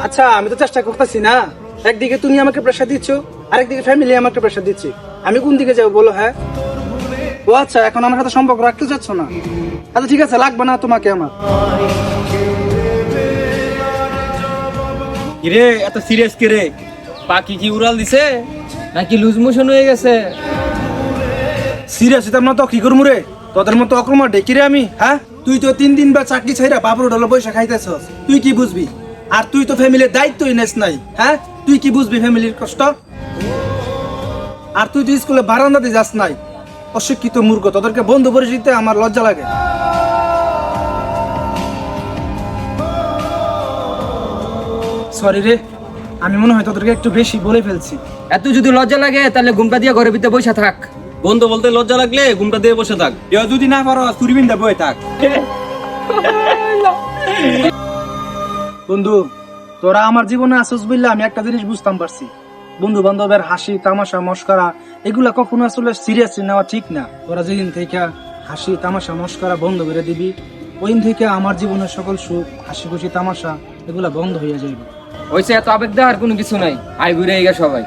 আচ্ছা আমি তো চেষ্টা করতেছি না, একদিকে তুমি আমাকে প্রেশার দিচ্ছ, আরেকদিকে ফ্যামিলি আমাকে প্রেশার দিচ্ছে, আমি কোন দিকে যাবো বলো? হ্যাঁ, ও আচ্ছা, এখন আমার সাথে সম্পর্ক রাখতে চাচ্ছ না? আচ্ছা ঠিক আছে, লাগবে না তোমাকে আমার। কিরে এত সিরিয়াস কিরে? পাখি কি উড়াল দিছে নাকি লুজ মোশন হয়ে গেছে? সিরিয়াস হইতাম না তো কি করবো রে? তোদের মতো অকর্মা ডেকি রে আমি? হ্যাঁ, তুই তো 3 দিন বা চাকরি ছাইরা বাবুর ডলে পয়সা খাইতেছস, তুই কি বুঝবি? আর তুই তো ফ্যামিলির দায়িত্বই নেস নাই। হ্যাঁ, তুই কি বুঝবি ফ্যামিলির কষ্ট? আর তুই তো স্কুলে বারান্দাতে যাস নাই। অশিক্ষিত মূর্খ, তোদেরকে বন্ধু পরিচিতে আমার লজ্জা লাগে। সরি রে, আমি মনে হয় তোদেরকে একটু বেশি বলে ফেলছি। এত যদি লজ্জা লাগে তাহলে ঘুমটা দিয়ে ঘরের ভিতরে বসে থাক। বন্ধু বলতে লজ্জা লাগলে ঘুমটা দিয়ে বসে থাক। কেউ যদি না পারো চুরিবিন্দা বয়ে থাক। বন্ধু, তোরা আমার জীবনে আসস বললে আমি একটা জিনিস বুঝতাম পারছি, বন্ধু বান্ধবের হাসি তামাশা মস্করা এগুলা কখনো আসলে সিরিয়াসলি নেওয়া ঠিক না। তোরা যেদিন থেকে হাসি তামাশা মস্করা বন্ধ করে দিবি, ওই দিন থেকে আমার জীবনের সকল সুখ হাসি খুশি তামাশা এগুলা বন্ধ হয়ে যাবে। হয়েছে, এত আবেগ দেওয়ার কোনো কিছু নাই। আই ঘুরে গিয়ে সবাই।